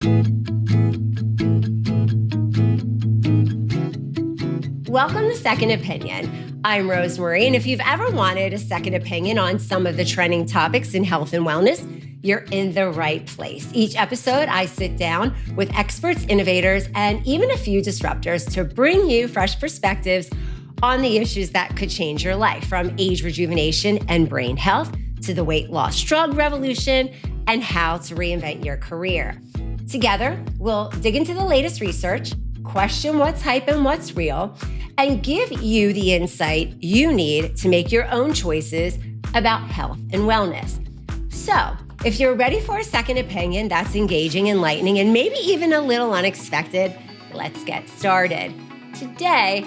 Welcome to Second Opinion. I'm Rosemarie, and if you've ever wanted a second opinion on some of the trending topics in health and wellness, you're in the right place. Each episode, I sit down with experts, innovators, and even a few disruptors to bring you fresh perspectives on the issues that could change your life, from age rejuvenation and brain health to the weight loss drug revolution and how to reinvent your career. Together, we'll dig into the latest research, question what's hype and what's real, and give you the insight you need to make your own choices about health and wellness. So, if you're ready for a second opinion that's engaging, enlightening, and maybe even a little unexpected, let's get started. Today,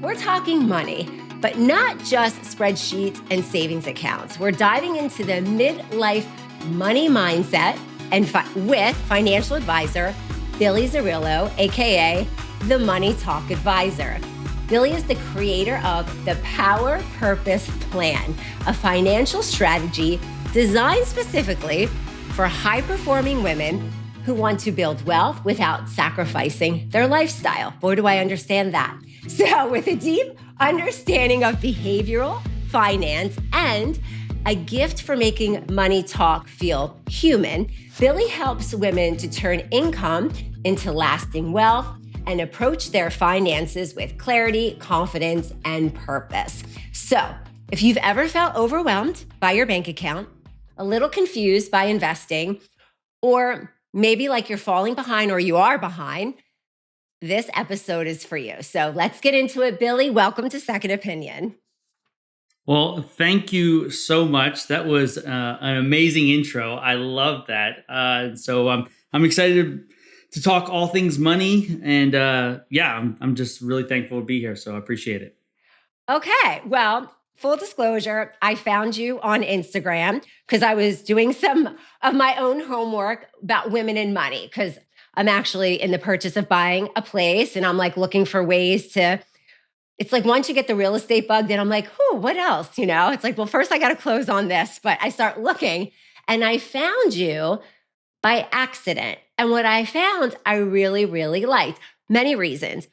we're talking money, but not just spreadsheets and savings accounts. We're diving into the midlife money mindset and with financial advisor Billy Zerillo, aka the Money Talk Advisor. Billy is the creator of the Power Purpose Plan, a financial strategy designed specifically for high-performing women who want to build wealth without sacrificing their lifestyle. Boy, do I understand that. So with a deep understanding of behavioral, finance, and a gift for making money talk feel human, Billy helps women to turn income into lasting wealth and approach their finances with clarity, confidence, and purpose. So, if you've ever felt overwhelmed by your bank account, a little confused by investing, or maybe like you're falling behind or you are behind, this episode is for you. So let's get into it. Billy, welcome to Second Opinion. Well, thank you so much. That was an amazing intro. I love that. I'm excited to talk all things money. And I'm just really thankful to be here. So I appreciate it. Okay. Well, full disclosure, I found you on Instagram because I was doing some of my own homework about women and money, because I'm actually in the purchase of buying a place and I'm like looking for ways to, it's like once you get the real estate bug, then I'm like, what else? You know, it's like, well, first I got to close on this, but I start looking and I found you by accident. And what I found, I really, really liked. Many reasons.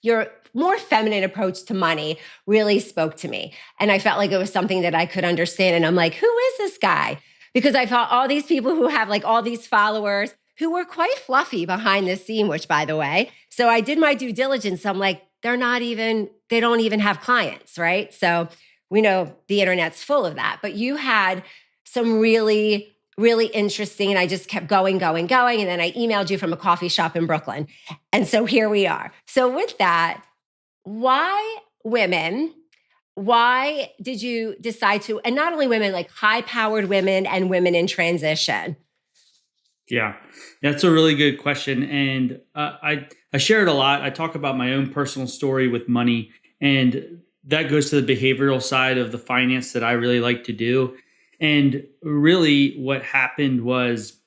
Your more feminine approach to money really spoke to me. And I felt like it was something that I could understand. And I'm like, who is this guy? Because I thought all these people who have like all these followers who were quite fluffy behind the scene, which by the way, so I did my due diligence. I'm like, they don't even have clients, right? So we know the internet's full of that. But you had some really really interesting. And I just kept going. And then I emailed you from a coffee shop in Brooklyn. And so here we are. So with that, why women? Why did you decide to, and not only women, like high-powered women and women in transition? Yeah, that's a really good question. And I share it a lot. I talk about my own personal story with money, and that goes to the behavioral side of the finance that I really like to do. And really what happened was,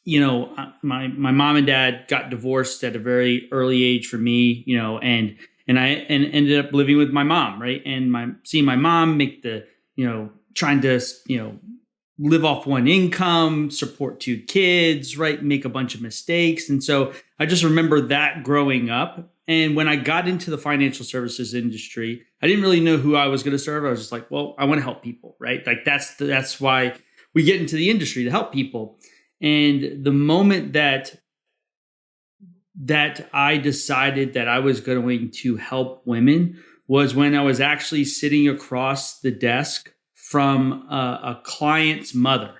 my mom and dad got divorced at a very early age for me, and I ended up living with my mom, right? And seeing my mom make trying to, live off one income, support two kids, right? Make a bunch of mistakes. And so I just remember that growing up. And when I got into the financial services industry, I didn't really know who I was going to serve. I was just like, well, I want to help people, right? Like that's why we get into the industry, to help people. And the moment that I decided that I was going to help women was when I was actually sitting across the desk from a client's mother,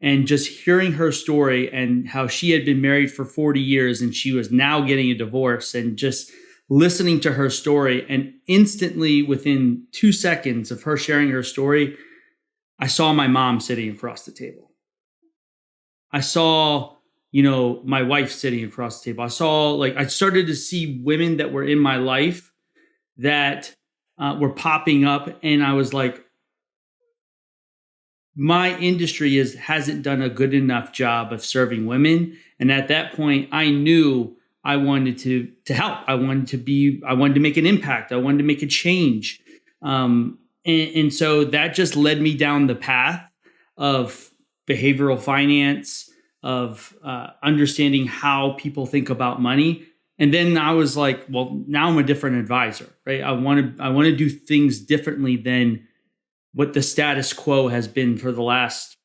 and just hearing her story and how she had been married for 40 years and she was now getting a divorce, and just listening to her story. And instantly, within 2 seconds of her sharing her story, I saw my mom sitting across the table. I saw, my wife sitting across the table. I started to see women that were in my life that were popping up. And I was like, my industry hasn't done a good enough job of serving women. And at that point, I knew I wanted to help. I wanted to make an impact. I wanted to make a change. And so that just led me down the path of behavioral finance, of understanding how people think about money. And then I was like, well, now I'm a different advisor, right? I want to do things differently than what the status quo has been for the last,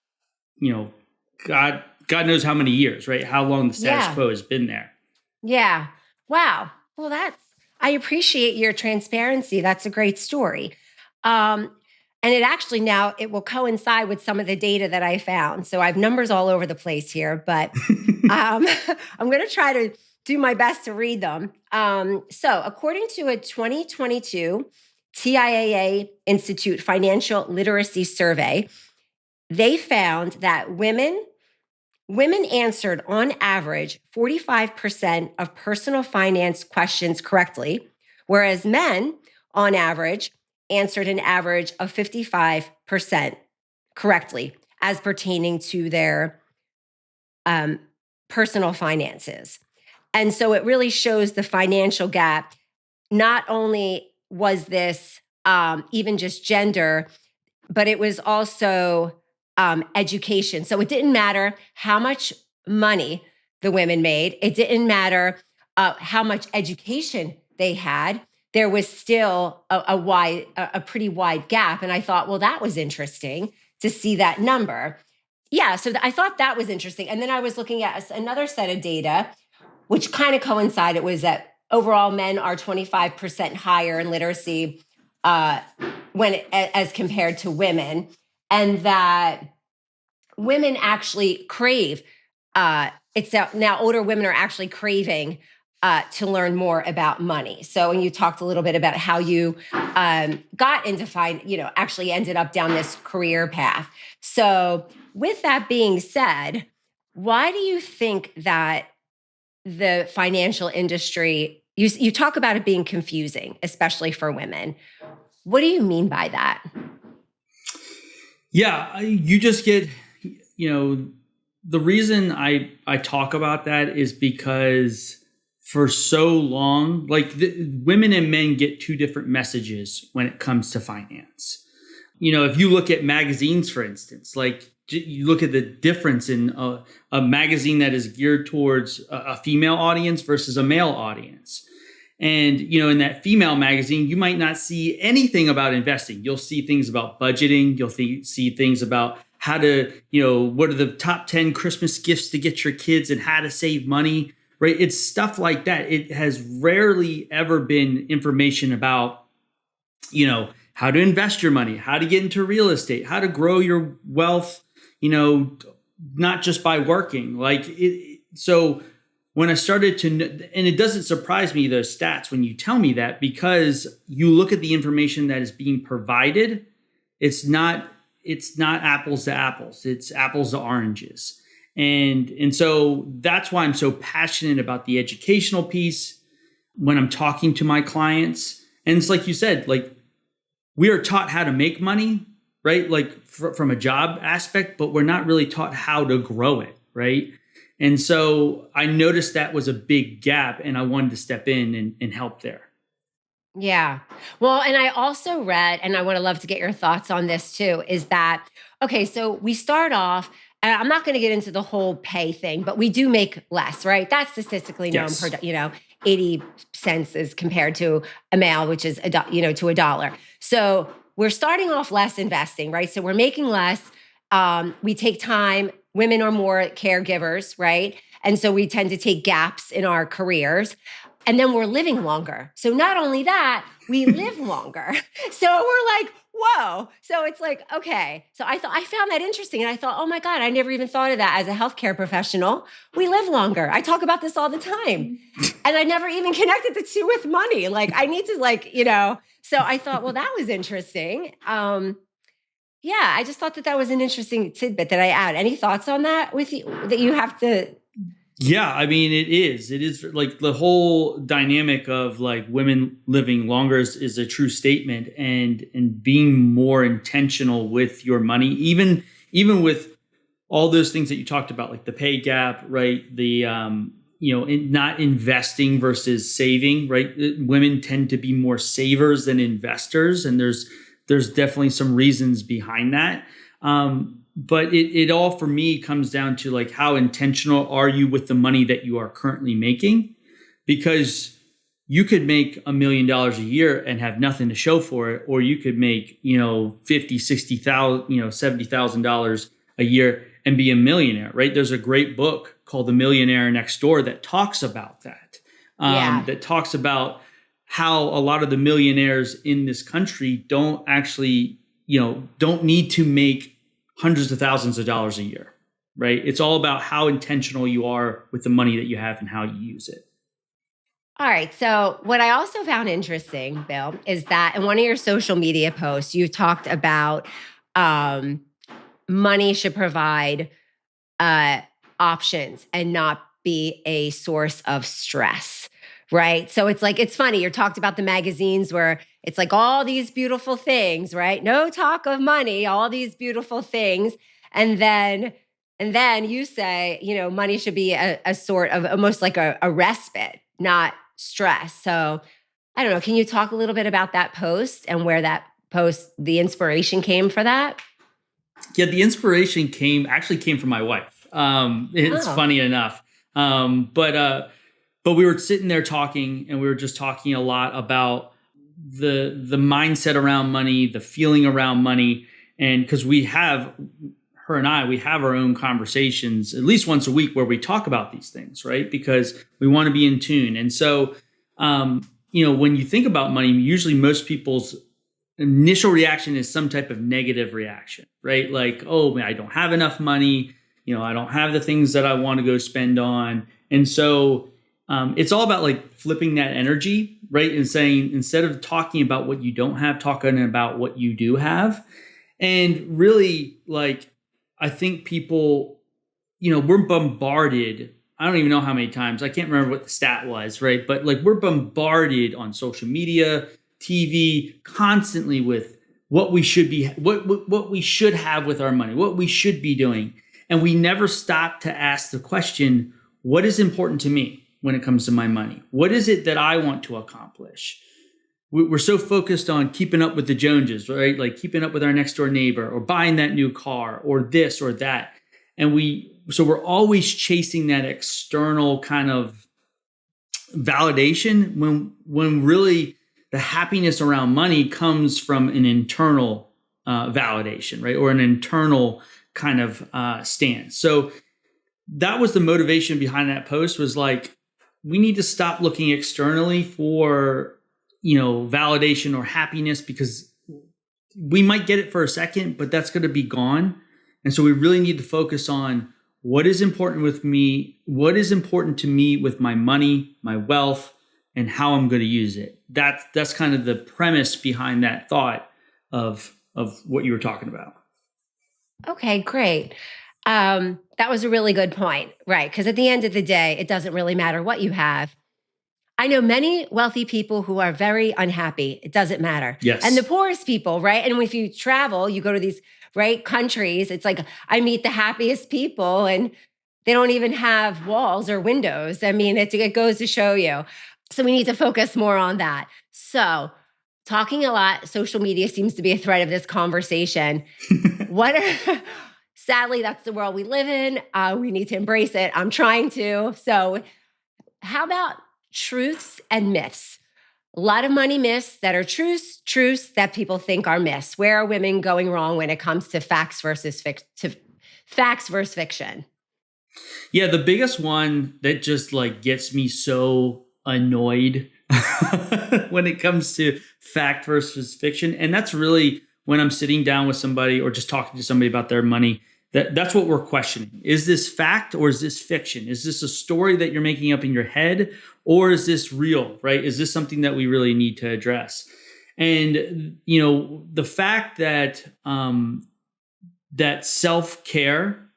God knows how many years, right? How long the status Yeah. quo has been there. Yeah. Wow. Well, I appreciate your transparency. That's a great story. Um, and it actually now it will coincide with some of the data that I found. So I have numbers all over the place here, but I'm going to try to do my best to read them. So according to a 2022 TIAA Institute Financial Literacy Survey, they found that women answered on average 45% of personal finance questions correctly, whereas men on average answered an average of 55% correctly as pertaining to their personal finances. And so it really shows the financial gap. Not only was this even just gender, but it was also education. So it didn't matter how much money the women made. It didn't matter how much education they had. There was still a pretty wide gap. And I thought, well, that was interesting to see that number. Yeah, so I thought that was interesting. And then I was looking at another set of data, which kind of coincided, was that overall men are 25% higher in literacy as compared to women, and that women actually crave. Now older women are actually craving to learn more about money. So, and you talked a little bit about how you got into actually ended up down this career path. So, with that being said, why do you think that the financial industry, you talk about it being confusing, especially for women? What do you mean by that? Yeah, you just get, the reason I talk about that is because for so long, like women and men get two different messages when it comes to finance. If you look at magazines, for instance, like you look at the difference in a magazine that is geared towards a female audience versus a male audience. And, in that female magazine, you might not see anything about investing. You'll see things about budgeting. You'll see things about how to, what are the top 10 Christmas gifts to get your kids and how to save money, right? It's stuff like that. It has rarely ever been information about, how to invest your money, how to get into real estate, how to grow your wealth, not just by working. So when I started to, and it doesn't surprise me, those stats, when you tell me that, because you look at the information that is being provided, it's not apples to apples, it's apples to oranges. And so that's why I'm so passionate about the educational piece when I'm talking to my clients. And it's like you said, like we are taught how to make money, right? Like from a job aspect, but we're not really taught how to grow it, right? And so I noticed that was a big gap, and I wanted to step in and help there. Yeah. Well, and I also read, and I would love to get your thoughts on this too, is that, okay, so we start off, and I'm not going to get into the whole pay thing, but we do make less, right? That's statistically known Yes. per, 80 cents as compared to a male, which is, to $1. So we're starting off less investing, right? So we're making less. We take time. Women are more caregivers, right? And so we tend to take gaps in our careers. And then we're living longer. So not only that, we live longer. So we're like, whoa. So it's like, okay. So I found that interesting. And I thought, oh my God, I never even thought of that as a healthcare professional. We live longer. I talk about this all the time. And I never even connected the two with money. Like I need to so I thought, well, that was interesting. Yeah, I just thought that was an interesting tidbit that I add. Any thoughts on that with you that you have to? Yeah, I mean, it is like the whole dynamic of like women living longer is a true statement, and being more intentional with your money, even with all those things that you talked about, like the pay gap, right? The not investing versus saving, right? Women tend to be more savers than investors, and there's definitely some reasons behind that. But it all for me comes down to like, how intentional are you with the money that you are currently making? Because you could make $1 million a year and have nothing to show for it, or you could make, 50, 60,000, $70,000 a year and be a millionaire, right? There's a great book called The Millionaire Next Door that talks about that. That talks about how a lot of the millionaires in this country don't actually, don't need to make hundreds of thousands of dollars a year, right? It's all about how intentional you are with the money that you have and how you use it. All right. So, what I also found interesting, Bill, is that in one of your social media posts, you talked about money should provide options and not be a source of stress, right? So, it's funny. You talked about the magazines where it's like all these beautiful things, right? No talk of money, all these beautiful things. And then you say, money should be a sort of almost like a respite, not stress. So I don't know. Can you talk a little bit about that post and where that post, the inspiration came for that? Yeah, the inspiration actually came from my wife. It's funny enough. But we were sitting there talking, and we were just talking a lot about the mindset around money, the feeling around money. And because her and I have our own conversations at least once a week where we talk about these things, right? Because we want to be in tune. And so, when you think about money, usually most people's initial reaction is some type of negative reaction, right? Like, oh, man, I don't have enough money. I don't have the things that I want to go spend on. And so it's all about like flipping that energy, right? And saying, instead of talking about what you don't have, talking about what you do have. And really, like, I think people, we're bombarded. I don't even know how many times. I can't remember what the stat was, right? But like, we're bombarded on social media, TV, constantly with what we should be, what we should have with our money, what we should be doing. And we never stop to ask the question, what is important to me when it comes to my money? What is it that I want to accomplish? We're so focused on keeping up with the Joneses, right? Like keeping up with our next door neighbor or buying that new car or this or that. And so we're always chasing that external kind of validation when really the happiness around money comes from an internal validation, right? Or an internal kind of stance. So that was the motivation behind that post, was like, we need to stop looking externally for validation or happiness, because we might get it for a second, but that's going to be gone. And so we really need to focus on what is important with me, what is important to me with my money, my wealth, and how I'm going to use it. That's kind of the premise behind that thought of what you were talking about. Okay, great. That was a really good point, right? Because at the end of the day, it doesn't really matter what you have. I know many wealthy people who are very unhappy. It doesn't matter. Yes. And the poorest people, right? And if you travel, you go to these countries, it's like I meet the happiest people and they don't even have walls or windows. I mean, it goes to show you. So we need to focus more on that. So talking a lot, social media seems to be a thread of this conversation. Sadly, that's the world we live in. We need to embrace it. I'm trying to. So how about truths and myths? A lot of money myths that are truths that people think are myths. Where are women going wrong when it comes to facts versus fiction? Yeah, the biggest one that just like gets me so annoyed when it comes to fact versus fiction, and that's really when I'm sitting down with somebody or just talking to somebody about their money. That's what we're questioning. Is this fact or is this fiction? Is this a story that you're making up in your head, or is this real, right? Is this something that we really need to address? And, the fact that that self-care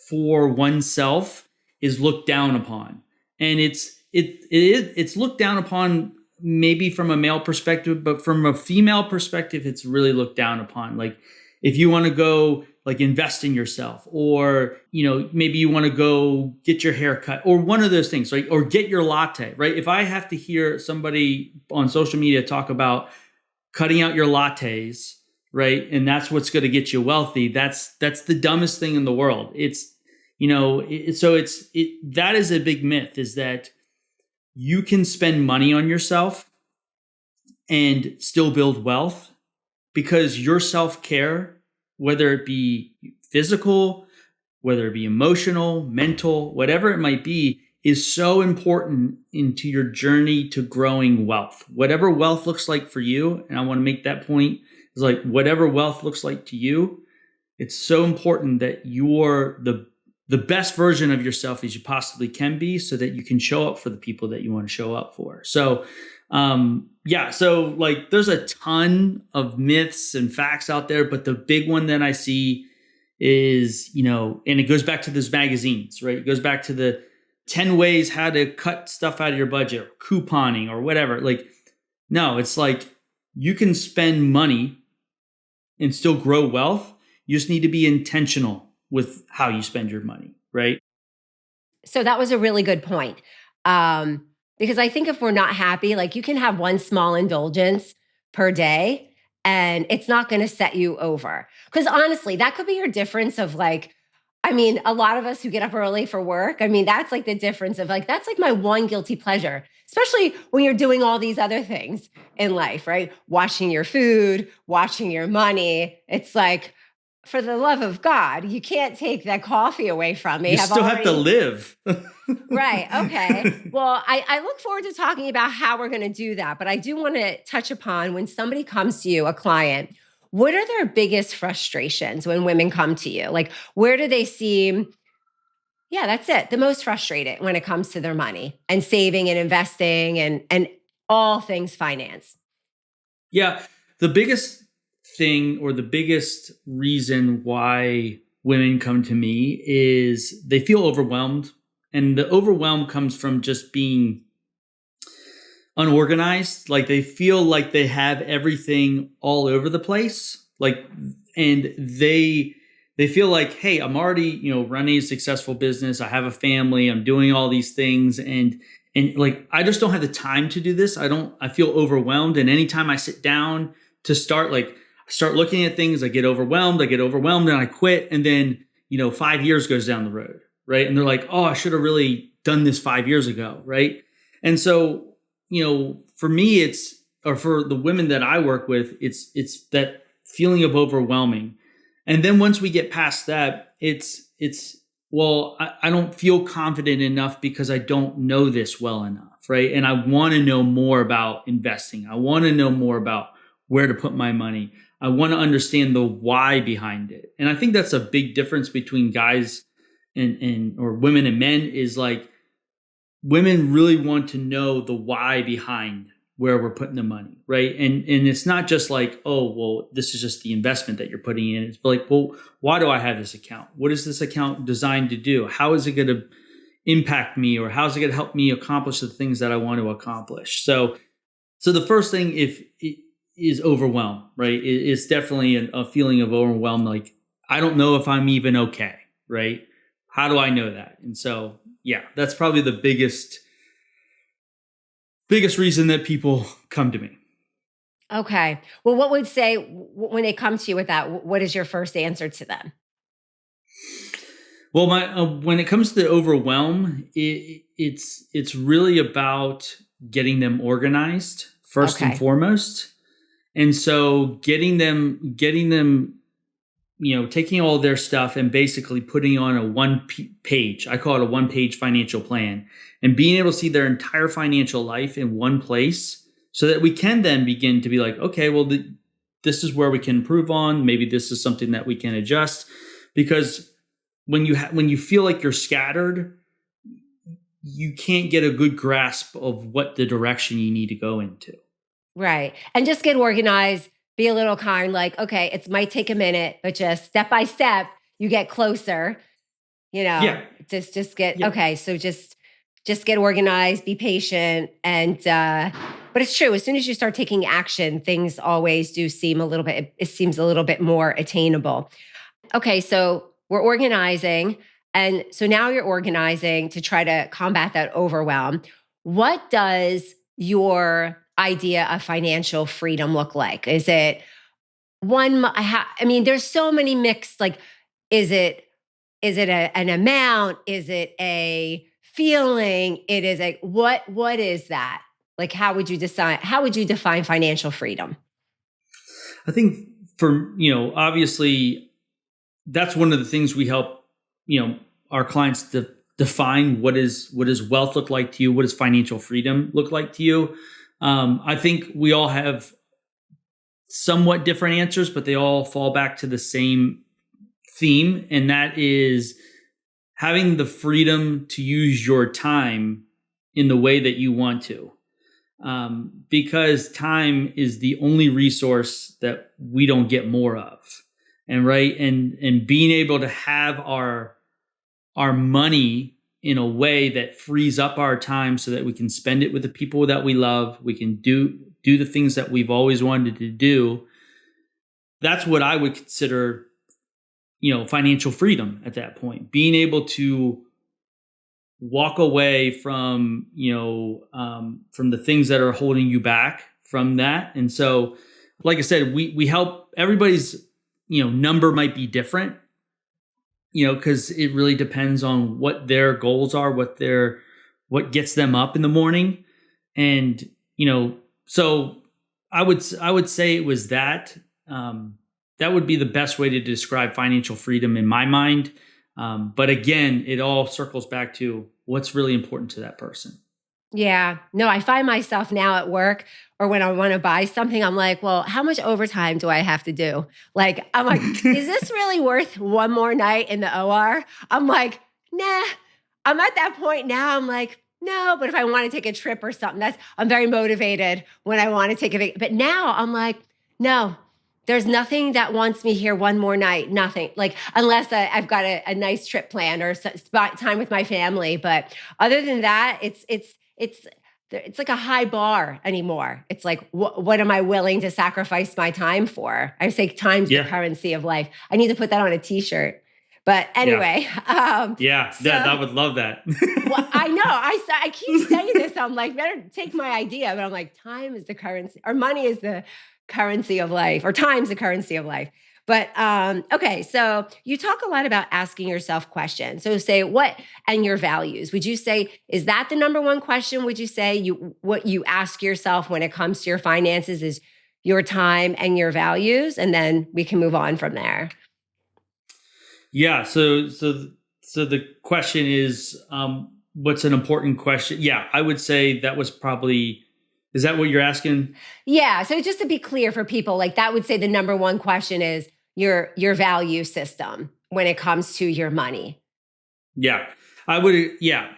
for oneself is looked down upon. And it's looked down upon maybe from a male perspective, but from a female perspective, it's really looked down upon. Like, if you want to go like invest in yourself, or, maybe you want to go get your hair cut, or one of those things, right? Or get your latte, right? If I have to hear somebody on social media talk about cutting out your lattes, right? And that's what's going to get you wealthy. That's the dumbest thing in the world. It's, that is a big myth, is that you can spend money on yourself and still build wealth, because your self-care, whether it be physical, whether it be emotional, mental, whatever it might be, is so important into your journey to growing wealth. Whatever wealth looks like for you, and I want to make that point, is like whatever wealth looks like to you, it's so important that you're the best version of yourself as you possibly can be, so that you can show up for the people that you want to show up for. So so like there's a ton of myths and facts out there, but the big one that I see is, and it goes back to those magazines, right? It goes back to the 10 ways how to cut stuff out of your budget, or couponing or whatever. Like, no, it's like you can spend money and still grow wealth. You just need to be intentional with how you spend your money, right? So that was a really good point. Because I think if we're not happy, like you can have one small indulgence per day and it's not going to set you over. Because honestly, that could be your difference of like, a lot of us who get up early for work, that's like the difference of like, that's like my one guilty pleasure, especially when you're doing all these other things in life, right? Washing your food, watching your money. It's like, for the love of God, you can't take that coffee away from me. You still have to live. Right. Okay. Well, I look forward to talking about how we're going to do that. But I do want to touch upon when somebody comes to you, a client, what are their biggest frustrations when women come to you? Like, where do they seem, that's it, the most frustrated when it comes to their money and saving and investing and all things finance? Yeah. The biggest thing, or the biggest reason why women come to me, is they feel overwhelmed. And the overwhelm comes from just being unorganized. Like they feel like they have everything all over the place. Like, and they feel like, hey, I'm already, running a successful business. I have a family. I'm doing all these things. And like, I just don't have the time to do this. I feel overwhelmed. And anytime I sit down to start looking at things, I get overwhelmed and I quit. And then, 5 years goes down the road. Right. And they're like, oh, I should have really done this 5 years ago. Right. And so, for me, or for the women that I work with, it's that feeling of overwhelming. And then once we get past that, I don't feel confident enough because I don't know this well enough. Right. And I want to know more about investing. I want to know more about where to put my money. I want to understand the why behind it. And I think that's a big difference between guys or women and men, is like women really want to know the why behind where we're putting the money, right? And it's not just like, oh, well, this is just the investment that you're putting in. It's like, well, why do I have this account? What is this account designed to do? How is it going to impact me, or how is it going to help me accomplish the things that I want to accomplish? So the first thing is overwhelm, right? It's definitely a feeling of overwhelm. Like, I don't know if I'm even okay, right? How do I know that? And so, that's probably the biggest reason that people come to me. Okay. Well, what would say when they come to you with that? What is your first answer to them? Well, when it comes to the overwhelm, it's really about getting them organized first and foremost. And so getting them, taking all their stuff and basically putting on a one-page, I call it a one-page financial plan, and being able to see their entire financial life in one place, so that we can then begin to be like, okay, well, this is where we can improve on. Maybe this is something that we can adjust. Because when you feel like you're scattered, you can't get a good grasp of what the direction you need to go into. Right. And just get organized, be a little kind, like, okay, it might take a minute, but just step by step, you get closer, just get, okay. So just get organized, be patient. And, but it's true. As soon as you start taking action, things always do seem it seems a little bit more attainable. Okay. So we're organizing. And so now you're organizing to try to combat that overwhelm. What does your idea of financial freedom look like? Is it I mean, there's so many mixed, like, is it an amount? Is it a feeling? It is a what is that? Like, how would you define financial freedom? I think for, obviously that's one of the things we help, our clients to define what is wealth look like to you? What does financial freedom look like to you? I think we all have somewhat different answers, but they all fall back to the same theme. And that is having the freedom to use your time in the way that you want to. Because time is the only resource that we don't get more of. And right. And being able to have our money in a way that frees up our time so that we can spend it with the people that we love. We can do the things that we've always wanted to do. That's what I would consider, financial freedom at that point. Being able to walk away from, from the things that are holding you back from that. And so, like I said, we help everybody's, number might be different, because it really depends on what their goals are, what gets them up in the morning. And, so I would say it was that, that would be the best way to describe financial freedom in my mind. But again, it all circles back to what's really important to that person. Yeah. No, I find myself now at work or when I want to buy something, I'm like, well, how much overtime do I have to do? Like, I'm like, is this really worth one more night in the OR? I'm like, nah. I'm at that point now. I'm like, no, but if I want to take a trip or something, I'm very motivated when I want to take a vacation. But now I'm like, no, there's nothing that wants me here one more night. Nothing. Like, unless I've got a nice trip planned or spot time with my family. But other than that, it's like a high bar anymore. It's like, what am I willing to sacrifice my time for? I say time's the Yeah. currency of life. I need to put that on a t-shirt. But anyway. Yeah. I would love that. Well, I know. I keep saying this. I'm like, better take my idea. But I'm like, time is the currency, or money is the currency of life, or time's the currency of life. But okay, so you talk a lot about asking yourself questions. So say what and your values. Would you say is that the number one question? Would you say what you ask yourself when it comes to your finances is your time and your values, and then we can move on from there. Yeah. So the question is, what's an important question? Yeah, I would say that was probably. Is that what you're asking? Yeah. So just to be clear for people, like that would say the number one question is your value system when it comes to your money. Yeah, I would. Yeah,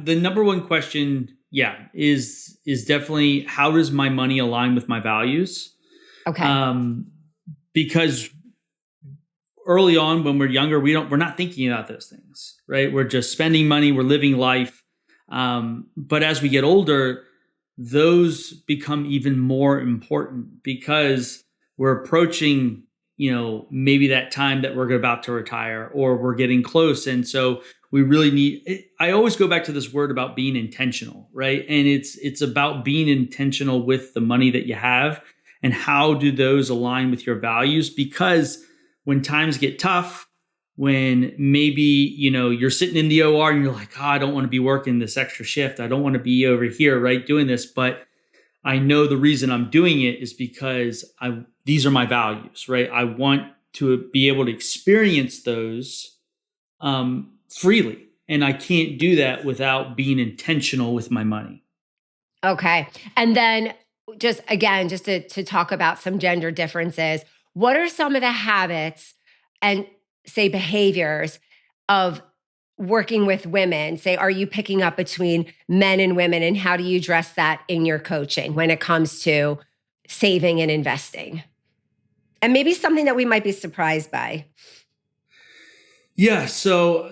the number one question, yeah, is definitely how does my money align with my values? Okay. Because early on when we're younger, we're not thinking about those things, right? We're just spending money, we're living life. But as we get older, those become even more important because we're approaching, maybe that time that we're about to retire or we're getting close. And so we really I always go back to this word about being intentional, right? And it's about being intentional with the money that you have and how do those align with your values? Because when times get tough, when maybe, you're sitting in the OR and you're like, I don't want to be working this extra shift. I don't want to be over here, right, doing this. But I know the reason I'm doing it is because these are my values, right? I want to be able to experience those freely. And I can't do that without being intentional with my money. Okay. And then just again, just to talk about some gender differences, what are some of the habits and say behaviors of working with women? Say, are you picking up between men and women, and how do you address that in your coaching when it comes to saving and investing? And maybe something that we might be surprised by. Yeah. So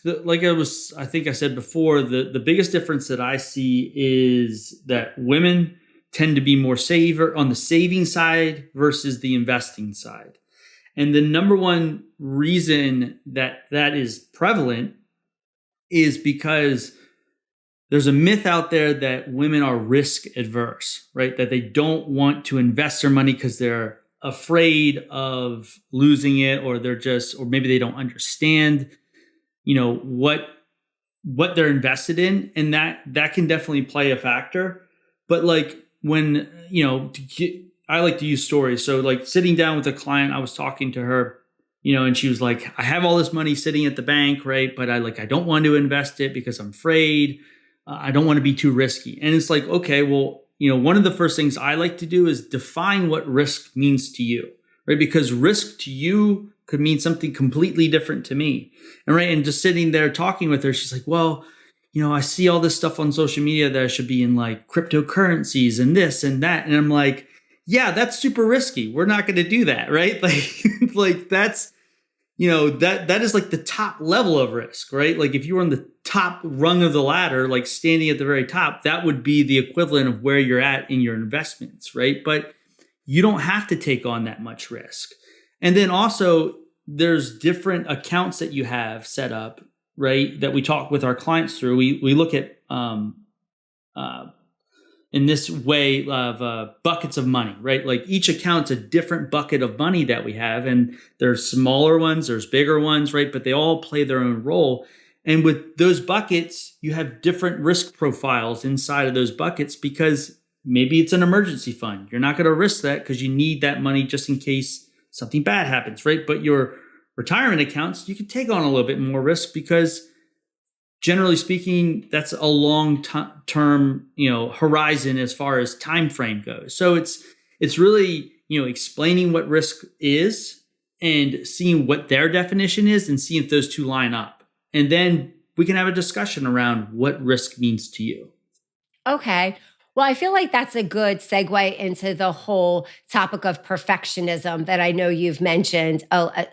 I think I said before, the biggest difference that I see is that women tend to be more saver on the saving side versus the investing side. And the number one reason that is prevalent is because there's a myth out there that women are risk adverse, right? That they don't want to invest their money because they're afraid of losing it, or or maybe they don't understand, what they're invested in. And that can definitely play a factor. But like when, I like to use stories. So like sitting down with a client, I was talking to her, and she was like, I have all this money sitting at the bank, right? But I don't want to invest it because I'm afraid. I don't want to be too risky. And it's like, okay, well, one of the first things I like to do is define what risk means to you, right? Because risk to you could mean something completely different to me. And right. And just sitting there talking with her, she's like, well, I see all this stuff on social media that I should be in like cryptocurrencies and this and that. And I'm like, yeah, that's super risky. We're not going to do that. Right. Like that's, that is like the top level of risk, right? Like if you were on the top rung of the ladder, like standing at the very top, that would be the equivalent of where you're at in your investments, right? But you don't have to take on that much risk. And then also there's different accounts that you have set up, right? That we talk with our clients through. We look at, in this way of buckets of money, right? Like each account's a different bucket of money that we have. And there's smaller ones, there's bigger ones, right? But they all play their own role. And with those buckets, you have different risk profiles inside of those buckets because maybe it's an emergency fund. You're not going to risk that because you need that money just in case something bad happens, right? But your retirement accounts, you can take on a little bit more risk because generally speaking, that's a long-term, horizon as far as time frame goes. So it's really, explaining what risk is and seeing what their definition is and seeing if those two line up. And then we can have a discussion around what risk means to you. Okay. Well, I feel like that's a good segue into the whole topic of perfectionism that I know you've mentioned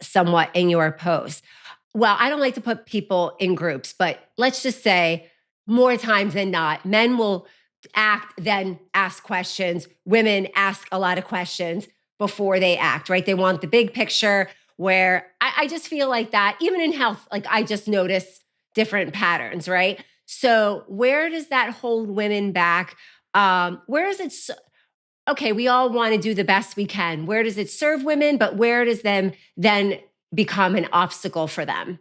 somewhat in your post. Well, I don't like to put people in groups, but let's just say more times than not, men will act, then ask questions. Women ask a lot of questions before they act, right? They want the big picture where I just feel like that, even in health, like I just notice different patterns, right? So where does that hold women back? Where is it? Okay, we all want to do the best we can. Where does it serve women, but where does them then become an obstacle for them?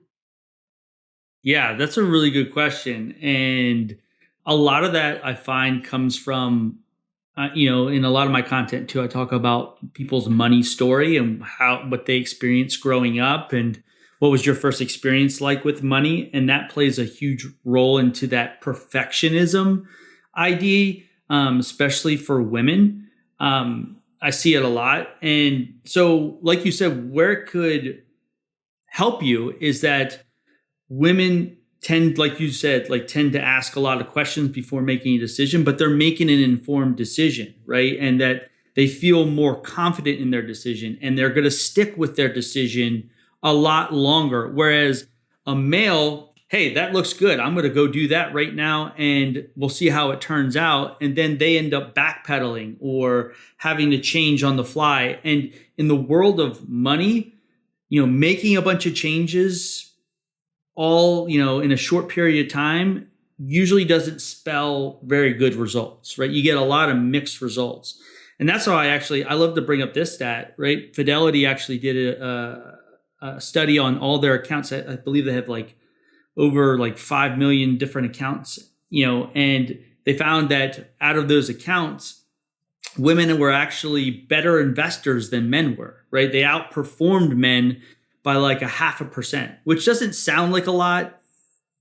Yeah, that's a really good question. And a lot of that I find comes from, in a lot of my content too, I talk about people's money story and what they experienced growing up and what was your first experience like with money. And that plays a huge role into that perfectionism idea, especially for women. I see it a lot. And so, like you said, where it could help you is that women tend, like you said, tend to ask a lot of questions before making a decision, but they're making an informed decision, right? And that they feel more confident in their decision and they're going to stick with their decision a lot longer. Whereas a male, hey, that looks good. I'm going to go do that right now and we'll see how it turns out. And then they end up backpedaling or having to change on the fly. And in the world of money, making a bunch of changes all, in a short period of time usually doesn't spell very good results, right? You get a lot of mixed results. And that's why I love to bring up this stat, right? Fidelity actually did a study on all their accounts. I believe they have over 5 million different accounts, and they found that out of those accounts, women were actually better investors than men were, right? They outperformed men by 0.5%, which doesn't sound like a lot.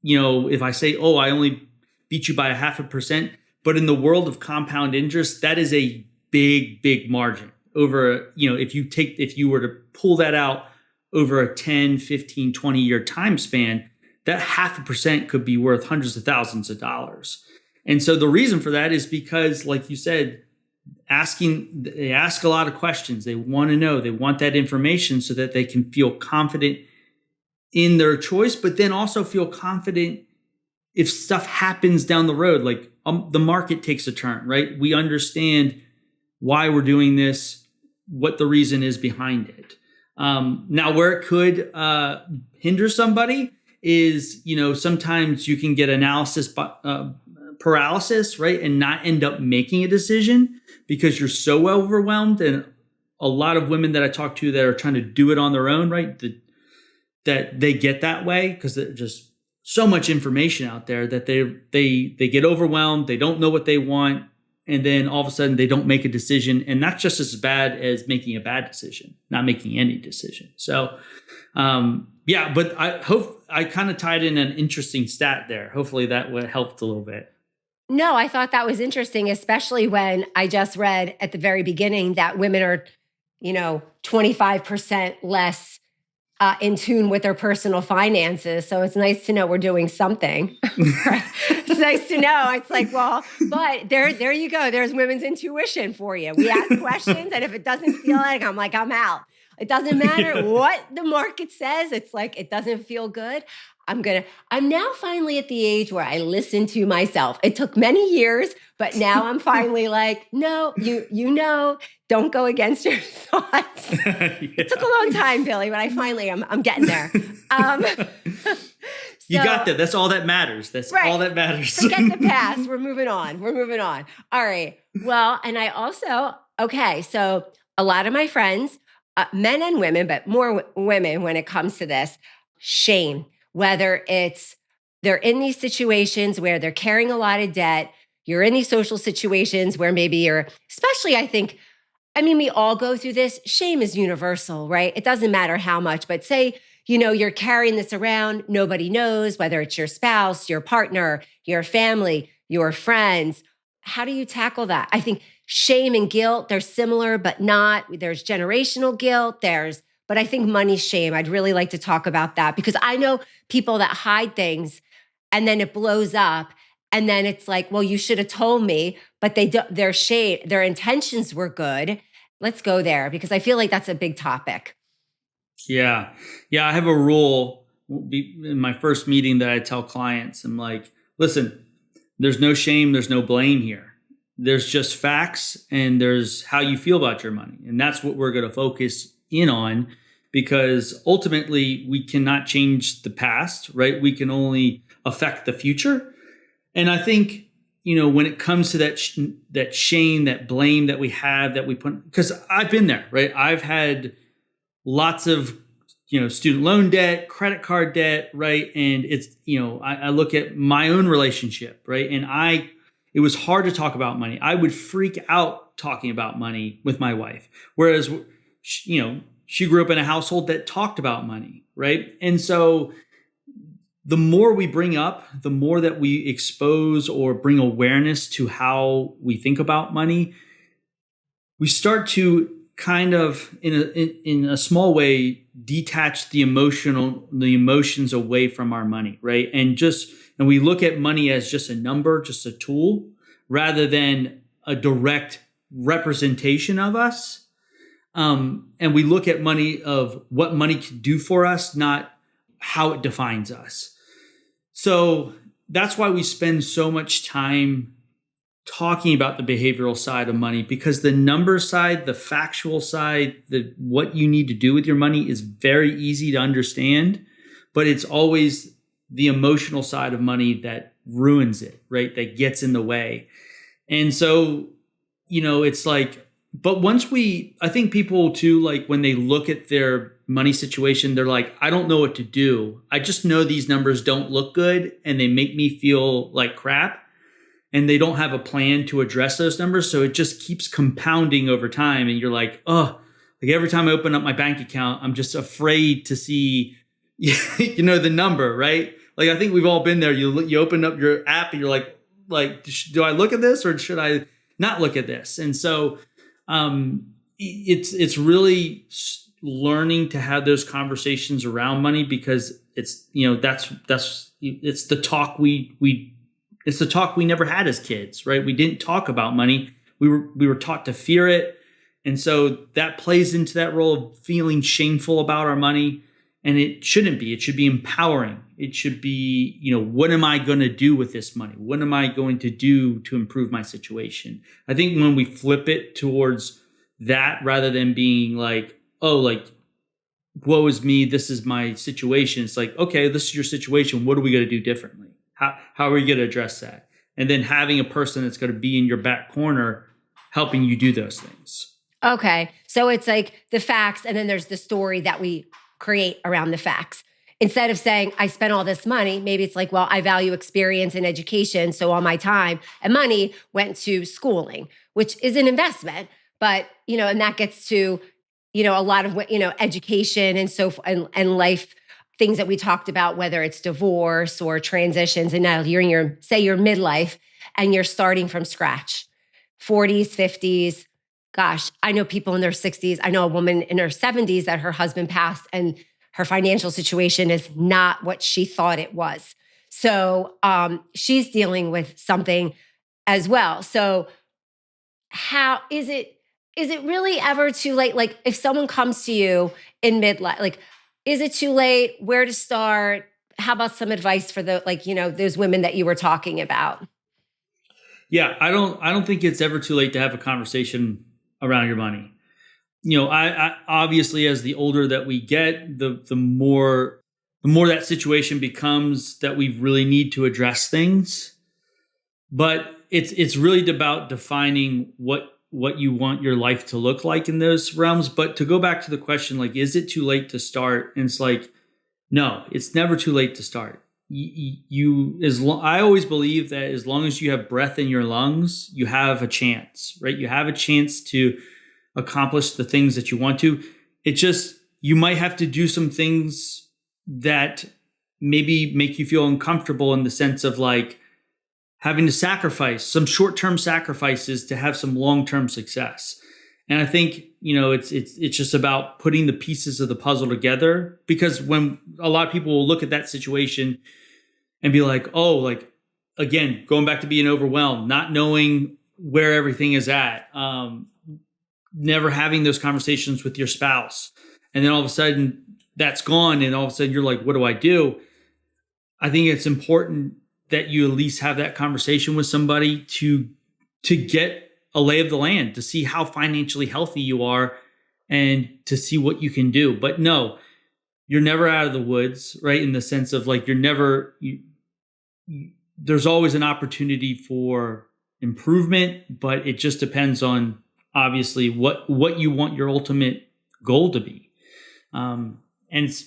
If I say, oh, I only beat you by 0.5%, but in the world of compound interest, that is a big, big margin over, if you were to pull that out over a 10, 15, 20 year time span, that 0.5% could be worth hundreds of thousands of dollars. And so the reason for that is because, like you said, they ask a lot of questions. They want to know, they want that information so that they can feel confident in their choice, but then also feel confident if stuff happens down the road, the market takes a turn, right? We understand why we're doing this, what the reason is behind it. Now, where it could hinder somebody is, sometimes you can get analysis paralysis, right? And not end up making a decision because you're so overwhelmed. And a lot of women that I talk to that are trying to do it on their own, right? That they get that way because there's just so much information out there that they get overwhelmed. They don't know what they want. And then all of a sudden they don't make a decision. And that's just as bad as making a bad decision, not making any decision. So, but I hope I kind of tied in an interesting stat there. Hopefully that helped a little bit. No, I thought that was interesting, especially when I just read at the very beginning that women are, 25% less in tune with their personal finances. So it's nice to know we're doing something. Right? It's nice to know. It's like, well, but there you go. There's women's intuition for you. We ask questions, and if it doesn't feel like, I'm out. It doesn't matter what the market says. It's like, it doesn't feel good. I'm now finally at the age where I listen to myself. It took many years, but now I'm finally like, no, don't go against your thoughts. Yeah. It took a long time, Billy, but I'm getting there. You got that. That's all that matters. That's right. All that matters. Forget the past. We're moving on. All right. Well, and I also, so a lot of my friends, men and women, but more women when it comes to this, shame. Whether it's they're in these situations where they're carrying a lot of debt, you're in these social situations where maybe especially we all go through this. Shame is universal, right? It doesn't matter how much, but say, you're carrying this around, nobody knows, whether it's your spouse, your partner, your family, your friends. How do you tackle that? I think shame and guilt, they're similar, but not. There's generational guilt, but I think money shame, I'd really like to talk about that because I know people that hide things and then it blows up and then it's like, well, you should have told me, but their intentions were good. Let's go there because I feel like that's a big topic. Yeah. I have a rule in my first meeting that I tell clients. I'm like, listen, there's no shame, there's no blame here. There's just facts and there's how you feel about your money. And that's what we're going to focus in on because ultimately we cannot change the past, right? We can only affect the future. And I think, when it comes to that shame, that blame that we have, that we put, because I've been there, right? I've had lots of, student loan debt, credit card debt, right? And it's, I look at my own relationship, right? And it was hard to talk about money. I would freak out talking about money with my wife. Whereas, she grew up in a household that talked about money, right? And so the more we bring up, the more that we expose or bring awareness to how we think about money, we start to kind of, in a small way, detach the emotions away from our money, right? And we look at money as just a number, just a tool, rather than a direct representation of us. And we look at money of what money can do for us, not how it defines us. So that's why we spend so much time talking about the behavioral side of money, because the number side, the factual side, what you need to do with your money is very easy to understand, but it's always the emotional side of money that ruins it, right? That gets in the way. And so, it's like, but I think people too, like when they look at their money situation, they're like, I don't know what to do. I just know these numbers don't look good and they make me feel like crap. And they don't have a plan to address those numbers. So it just keeps compounding over time. And you're like, every time I open up my bank account, I'm just afraid to see, the number, right? Like, I think we've all been there. You open up your app and you're like, do I look at this or should I not look at this? And so it's really learning to have those conversations around money because it's, it's the talk it's the talk we never had as kids, right? We didn't talk about money. We were taught to fear it. And so that plays into that role of feeling shameful about our money. And it shouldn't be. It should be empowering. It should be, what am I going to do with this money? What am I going to do to improve my situation? I think when we flip it towards that rather than being like, woe is me, this is my situation. It's like, okay, this is your situation. What are we going to do differently? How are we going to address that? And then having a person that's going to be in your back corner helping you do those things. Okay. So it's like the facts, and then there's the story that we create around the facts. Instead of saying, I spent all this money, maybe it's like, well, I value experience and education. So all my time and money went to schooling, which is an investment. But, and that gets to, a lot of, education and and life things that we talked about, whether it's divorce or transitions. And now you're in your midlife and you're starting from scratch, 40s, 50s. Gosh, I know people in their 60s. I know a woman in her 70s that her husband passed and her financial situation is not what she thought it was. So she's dealing with something as well. So how is it really ever too late? Like if someone comes to you in midlife, like, is it too late? Where to start? How about some advice for those women that you were talking about? Yeah, I don't think it's ever too late to have a conversation around your money. I obviously, as the older that we get, the more that situation becomes that we really need to address things. But it's really about defining what you want your life to look like in those realms. But to go back to the question, like, is it too late to start? And it's like, no, it's never too late to start. I always believe that as long as you have breath in your lungs, you have a chance, right? You have a chance to accomplish the things that you want to. It just, you might have to do some things that maybe make you feel uncomfortable in the sense of like having to sacrifice some short-term sacrifices to have some long-term success. And I think, it's just about putting the pieces of the puzzle together, because when a lot of people will look at that situation and be like, oh, like, again, going back to being overwhelmed, not knowing where everything is at, never having those conversations with your spouse. And then all of a sudden that's gone. And all of a sudden you're like, what do I do? I think it's important that you at least have that conversation with somebody to get a lay of the land, to see how financially healthy you are and to see what you can do. But no, you're never out of the woods, right? In the sense of like, there's always an opportunity for improvement, but it just depends on obviously what you want your ultimate goal to be. And it's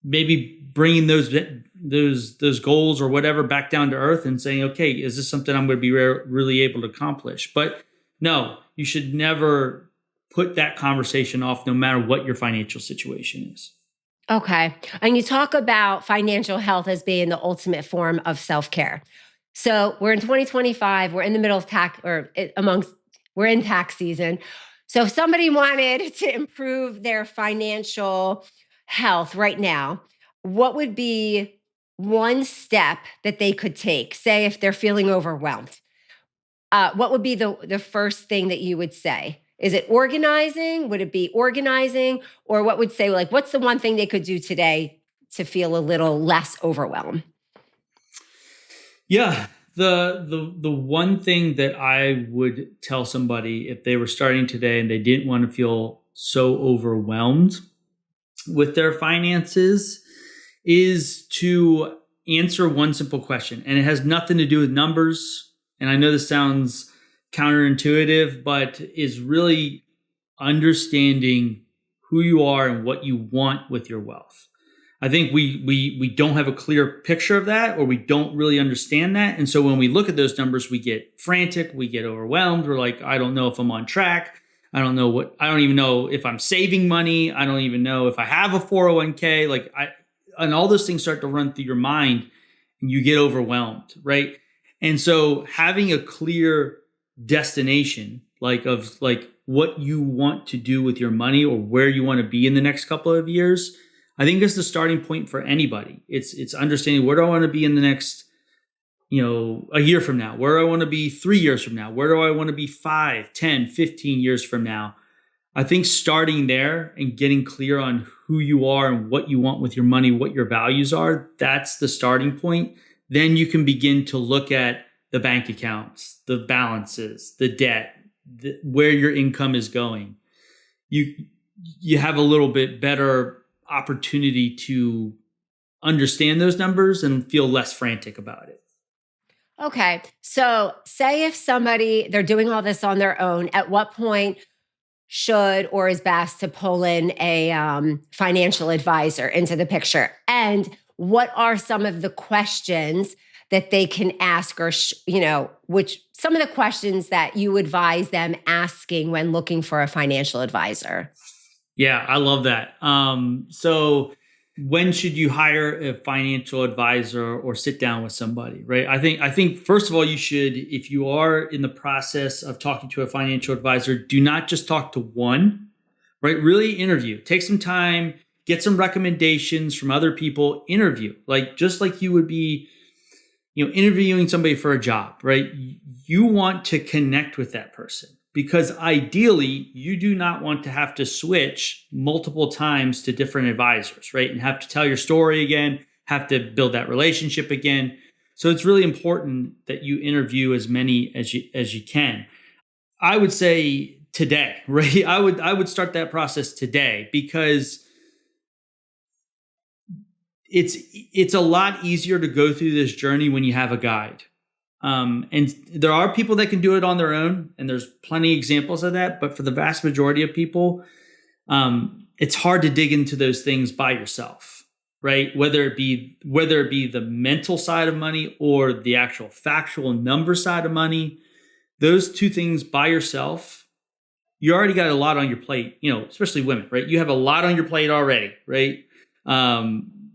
maybe bringing those goals or whatever back down to earth and saying, okay, is this something I'm going to be really able to accomplish? But no, you should never put that conversation off, no matter what your financial situation is. Okay. And you talk about financial health as being the ultimate form of self-care. So we're in 2025, we're in the middle of we're in tax season. So if somebody wanted to improve their financial health right now, what would be one step that they could take? Say if they're feeling overwhelmed, what would be the first thing that you would say? Is it organizing? Would it be organizing? Or what would say, like, what's the one thing they could do today to feel a little less overwhelmed? Yeah. The one thing that I would tell somebody if they were starting today and they didn't want to feel so overwhelmed with their finances is to answer one simple question. And it has nothing to do with numbers. And I know this sounds counterintuitive, but is really understanding who you are and what you want with your wealth. I think we don't have a clear picture of that, or we don't really understand that. And so when we look at those numbers, we get frantic, we get overwhelmed. We're like, I don't know if I'm on track. I don't even know if I'm saving money. I don't even know if I have a 401k. And all those things start to run through your mind and you get overwhelmed, right? And so having a clear destination, of what you want to do with your money or where you want to be in the next couple of years, I think is the starting point for anybody. It's understanding, where do I want to be in the next, a year from now? Where do I want to be 3 years from now? Where do I want to be 5, 10, 15 years from now? I think starting there and getting clear on who you are and what you want with your money, what your values are, that's the starting point. Then you can begin to look at the bank accounts, the balances, the debt, where your income is going. You have a little bit better opportunity to understand those numbers and feel less frantic about it. Okay. So say if they're doing all this on their own, at what point should or is best to pull in a financial advisor into the picture? And what are some of the questions that they can ask, or, which some of the questions that you advise them asking when looking for a financial advisor? Yeah, I love that. So when should you hire a financial advisor or sit down with somebody, right? I think first of all, you should, if you are in the process of talking to a financial advisor, do not just talk to one, right? Really interview. Take some time, get some recommendations from other people, interview. Like just like you would be, interviewing somebody for a job, right? You want to connect with that person, because ideally you do not want to have to switch multiple times to different advisors, right? And have to tell your story again, have to build that relationship again. So it's really important that you interview as many as you can. I would say today, right? I would start that process today, because it's a lot easier to go through this journey when you have a guide. And there are people that can do it on their own, and there's plenty of examples of that. But for the vast majority of people, it's hard to dig into those things by yourself, right? Whether it be the mental side of money or the actual factual number side of money, those two things by yourself, you already got a lot on your plate. Especially women, right? You have a lot on your plate already, right?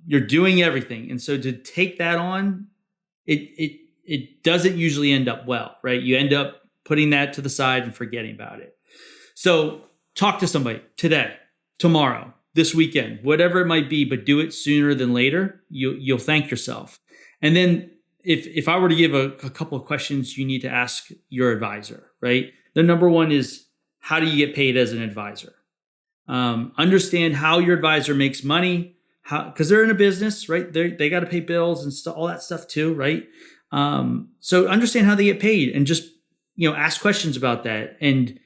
You're doing everything, and so to take that on, it doesn't usually end up well, right? You end up putting that to the side and forgetting about it. So talk to somebody today, tomorrow, this weekend, whatever it might be, but do it sooner than later. You'll thank yourself. And then if I were to give a couple of questions you need to ask your advisor, right? The number one is, how do you get paid as an advisor? Understand how your advisor makes money, because they're in a business, right? They got to pay bills and all that stuff too, right? So understand how they get paid, and just ask questions about that, and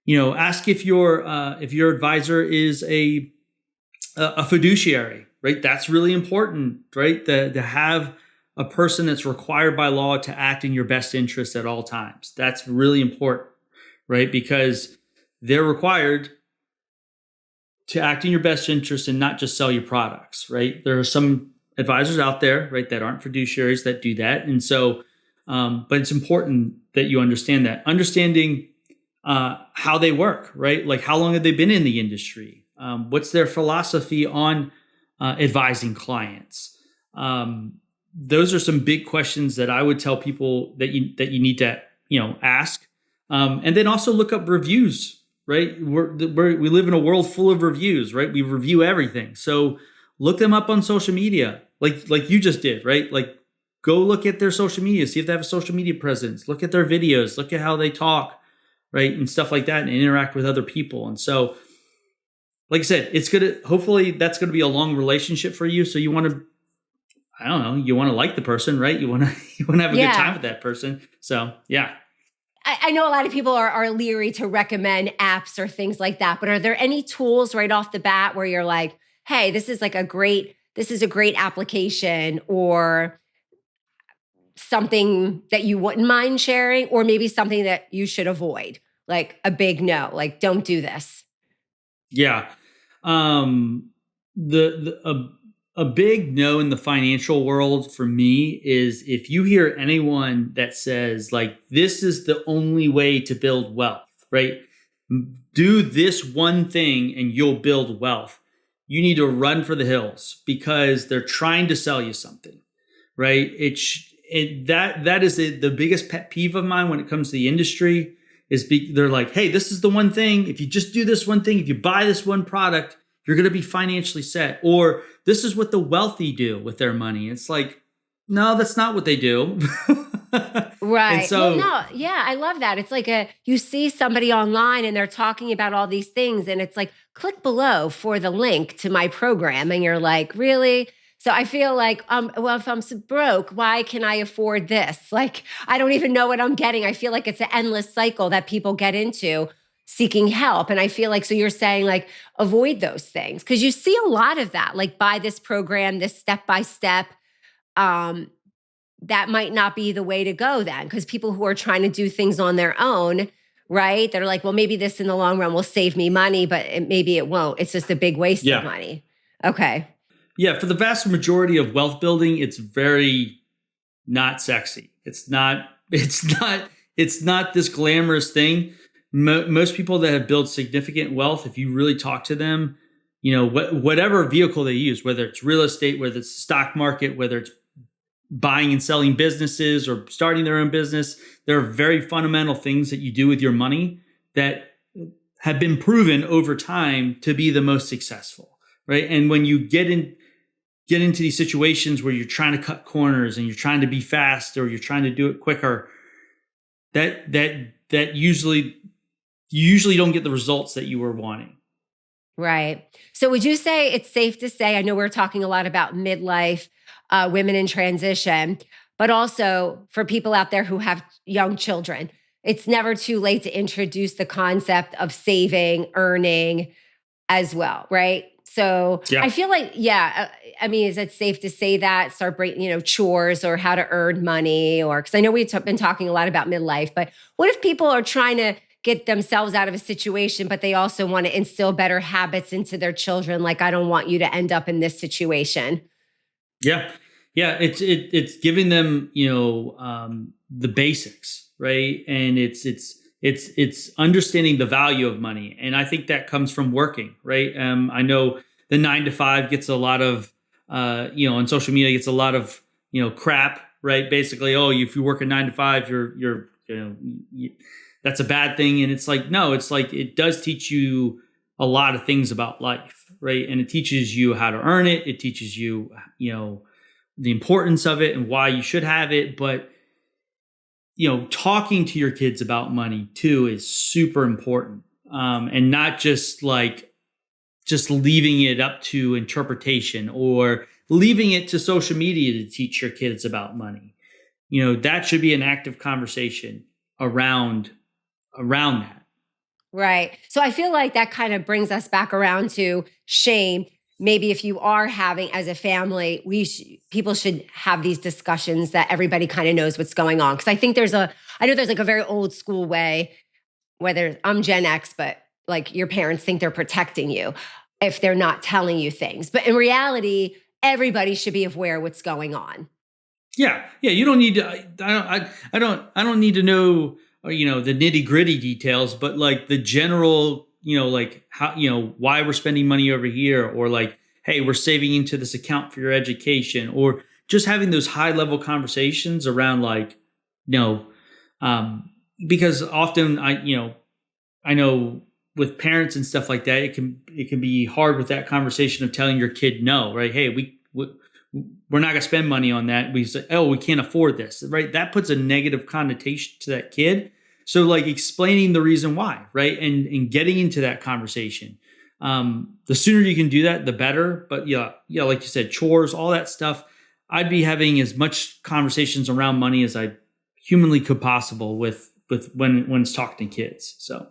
ask if your advisor is a fiduciary, right? That's really important, right? To have a person that's required by law to act in your best interest at all times. That's really important, right? Because they're required to act in your best interest and not just sell your products, right? There are some advisors out there, right, that aren't fiduciaries that do that. And so, but it's important that you understand that. Understanding how they work, right? Like, how long have they been in the industry? What's their philosophy on advising clients? Those are some big questions that I would tell people that you need to ask. And then also look up reviews, right? We live in a world full of reviews, right? We review everything. So look them up on social media, like you just did, right? Like, go look at their social media, see if they have a social media presence, look at their videos, look at how they talk, right? And stuff like that, and interact with other people. And so, like I said, hopefully that's going to be a long relationship for you. So you want to, I don't know, you want to like the person, right? You want to have a good time with that person. So, yeah. I know a lot of people are leery to recommend apps or things like that, but are there any tools right off the bat where you're like, hey, this is a great application, or something that you wouldn't mind sharing, or maybe something that you should avoid, like a big no, like don't do this? Yeah. A big no in the financial world for me is if you hear anyone that says, like, this is the only way to build wealth, right? Do this one thing and you'll build wealth. You need to run for the hills, because they're trying to sell you something, right? That is the biggest pet peeve of mine when it comes to the industry. They're like, hey, this is the one thing. If you just do this one thing, if you buy this one product, you're going to be financially set. Or this is what the wealthy do with their money. It's like, no, that's not what they do. Right. And so, well, no, yeah, I love that. It's like you see somebody online and they're talking about all these things, and it's like, click below for the link to my program. And you're like, really? So I feel like, well, if I'm so broke, why can I afford this? Like, I don't even know what I'm getting. I feel like it's an endless cycle that people get into seeking help. And I feel like, so you're saying, like, avoid those things, because you see a lot of that, like, buy this program, this step-by-step. That might not be the way to go then, because people who are trying to do things on their own, right? That are like, well, maybe this in the long run will save me money, but maybe it won't. It's just a big waste of Yeah. money. Okay. Yeah. For the vast majority of wealth building, it's very not sexy. It's not this glamorous thing. Most people that have built significant wealth, if you really talk to them, whatever vehicle they use, whether it's real estate, whether it's the stock market, whether it's buying and selling businesses or starting their own business, there are very fundamental things that you do with your money that have been proven over time to be the most successful, right? And when you get into these situations where you're trying to cut corners and you're trying to be fast or you're trying to do it quicker, that usually you usually don't get the results that you were wanting. Right. So would you say it's safe to say, I know we're talking a lot about midlife, women in transition, but also for people out there who have young children, it's never too late to introduce the concept of saving, earning as well, right? So Yeah. I feel like, I mean, is it safe to say that start breaking, chores or how to earn money, or because I know we've been talking a lot about midlife, but what if people are trying to get themselves out of a situation, but they also want to instill better habits into their children? Like, I don't want you to end up in this situation. Yeah. Yeah. It's giving them, the basics, right? And it's understanding the value of money. And I think that comes from working, right? I know the 9 to 5 gets a lot of, on social media gets a lot of, crap, right? Basically, oh, if you work a 9 to 5, that's a bad thing. And it's like, no, it's like, it does teach you a lot of things about life, right? And it teaches you how to earn it. It teaches you, the importance of it and why you should have it. But, talking to your kids about money too is super important. And not just leaving it up to interpretation or leaving it to social media to teach your kids about money. That should be an active conversation around that. Right. So I feel like that kind of brings us back around to shame. Maybe if you are having as a family, people should have these discussions that everybody kind of knows what's going on. Because I think I know there's like a very old school way, whether I'm Gen X, but like your parents think they're protecting you if they're not telling you things. But in reality, everybody should be aware of what's going on. Yeah. Yeah. You don't need to, I don't need to know, the nitty gritty details, but like the general, like how, why we're spending money over here, or like, hey, we're saving into this account for your education, or just having those high level conversations around like, because often I know with parents and stuff like that, it can be hard with that conversation of telling your kid no, right? Hey, we're not going to spend money on that. We say, oh, we can't afford this, right? That puts a negative connotation to that kid. So like explaining the reason why, right? And getting into that conversation. The sooner you can do that, the better. But yeah, like you said, chores, all that stuff. I'd be having as much conversations around money as I humanly could possible with when it's talking to kids. So.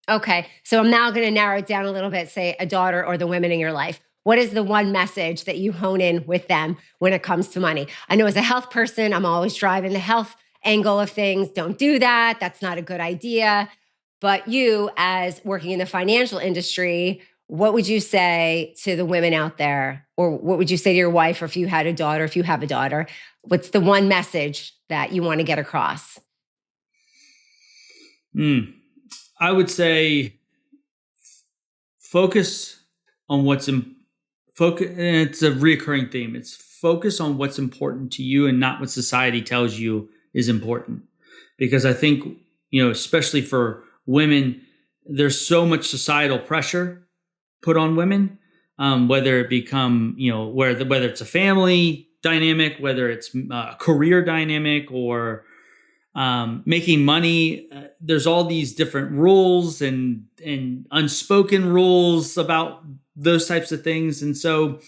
Okay. So I'm now going to narrow it down a little bit, say a daughter or the women in your life. What is the one message that you hone in with them when it comes to money? I know as a health person, I'm always driving the health angle of things. Don't do that. That's not a good idea. But you, as working in the financial industry, what would you say to the women out there? Or what would you say to your wife, or if you had a daughter, if you have a daughter, what's the one message that you want to get across? I would say focus on what's focus. It's a reoccurring theme. It's focus on what's important to you and not what society tells you is important. Because I think, especially for women, there's so much societal pressure put on women, whether it become, whether it's a family dynamic, whether it's a career dynamic, or making money. There's all these different rules and unspoken rules about those types of things. And so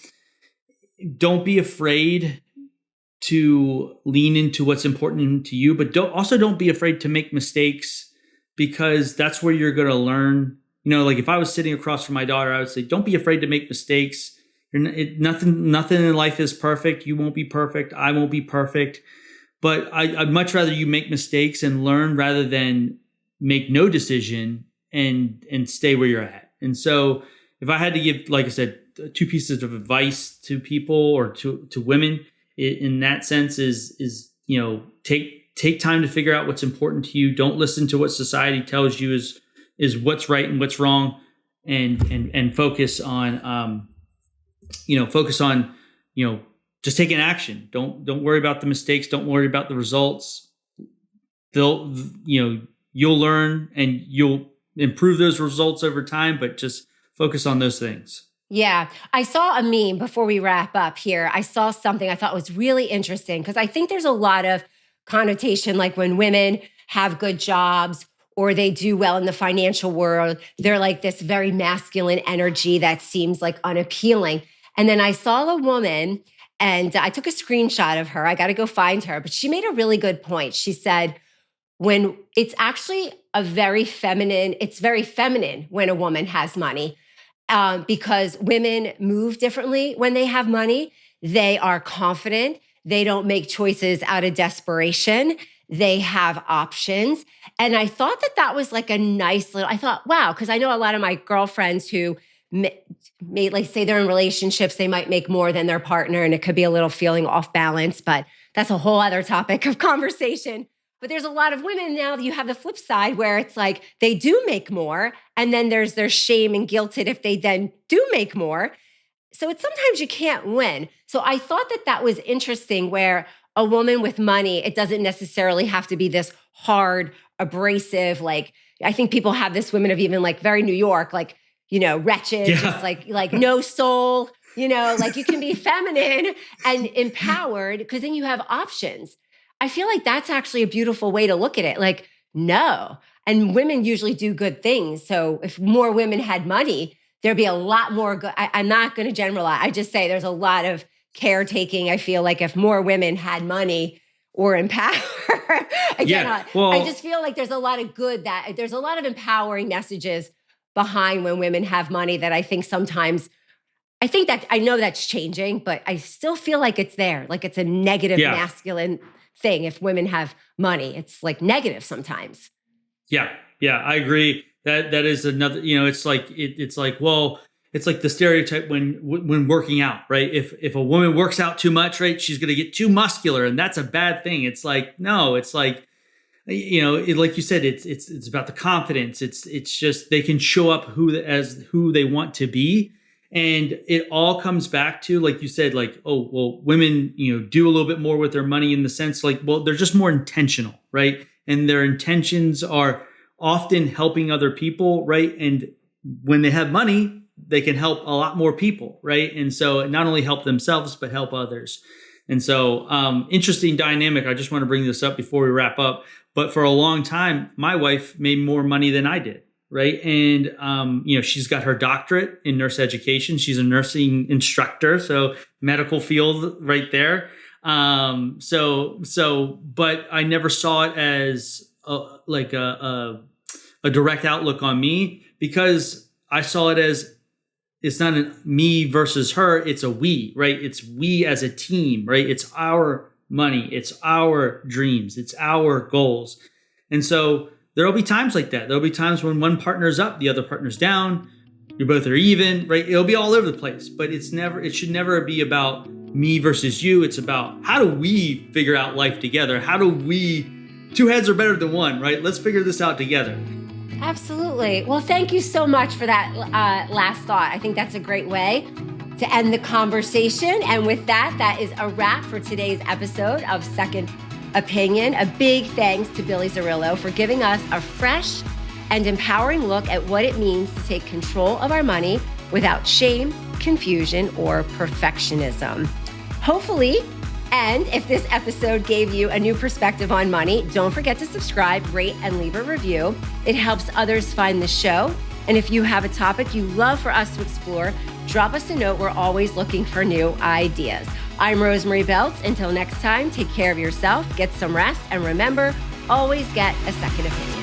don't be afraid to lean into what's important to you, but don't be afraid to make mistakes, because that's where you're going to learn. Like if I was sitting across from my daughter, I would say, don't be afraid to make mistakes. Nothing in life is perfect. You won't be perfect. I won't be perfect. But I'd much rather you make mistakes and learn rather than make no decision and stay where you're at. And so if I had to give, like I said, two pieces of advice to people or to women in that sense is, take time to figure out what's important to you. Don't listen to what society tells you is what's right and what's wrong, and focus on, just taking action. Don't worry about the mistakes. Don't worry about the results. You'll learn and you'll improve those results over time, but just focus on those things. Yeah. I saw a meme before we wrap up here. I saw something I thought was really interesting because I think there's a lot of connotation, like when women have good jobs or they do well in the financial world, they're like this very masculine energy that seems like unappealing. And then I saw a woman and I took a screenshot of her. I got to go find her, but she made a really good point. She said, when it's actually it's very feminine when a woman has money. Because women move differently when they have money. They are confident. They don't make choices out of desperation. They have options. And I thought that was like a nice I thought, wow, because I know a lot of my girlfriends who may like say they're in relationships, they might make more than their partner and it could be a little feeling off balance, but that's a whole other topic of conversation. But there's a lot of women now that you have the flip side where it's like they do make more and then there's their shame and guilted if they then do make more. So it's sometimes you can't win. So I thought that was interesting where a woman with money, it doesn't necessarily have to be this hard, abrasive, like I think people have this women of even like very New York, like, wretched, just like no soul, like you can be feminine and empowered because then you have options. I feel like that's actually a beautiful way to look at it. Like, no. And women usually do good things. So if more women had money, there'd be a lot more good. I'm not going to generalize. I just say there's a lot of caretaking. I feel like if more women had money or empower, I just feel like there's a lot of good there's a lot of empowering messages behind when women have money that I think sometimes, I know that's changing, but I still feel like it's there. Like it's a negative masculine thing. If women have money, it's like negative sometimes. Yeah, I agree. That is another. It's like it's like the stereotype when working out, right? If a woman works out too much, right, she's going to get too muscular, and that's a bad thing. It's like no, it's like like you said, it's about the confidence. It's just they can show up who they want to be. And it all comes back to, like you said, like, oh, well, women, do a little bit more with their money in the sense like, well, they're just more intentional, right? And their intentions are often helping other people, right? And when they have money, they can help a lot more people, right? And so not only help themselves, but help others. And so interesting dynamic. I just want to bring this up before we wrap up. But for a long time, my wife made more money than I did. Right. And, she's got her doctorate in nurse education. She's a nursing instructor. So medical field right there. But I never saw it as a direct outlook on me because I saw it as it's not a me versus her. It's a we, right? It's we as a team, right? It's our money. It's our dreams. It's our goals. And so there'll be times like that. There'll be times when one partner's up, the other partner's down. You both are even, right? It'll be all over the place, but it should never be about me versus you. It's about how do we figure out life together? How do two heads are better than one, right? Let's figure this out together. Absolutely. Well, thank you so much for that last thought. I think that's a great way to end the conversation. And with that is a wrap for today's episode of Second Opinion. A big thanks to Billy Zerillo for giving us a fresh and empowering look at what it means to take control of our money without shame, confusion, or perfectionism. Hopefully, and if this episode gave you a new perspective on money, don't forget to subscribe, rate, and leave a review. It helps others find the show. And if you have a topic you love for us to explore, drop us a note. We're always looking for new ideas. I'm Rosemarie Belts. Until next time, take care of yourself, get some rest, and remember, always get a second opinion.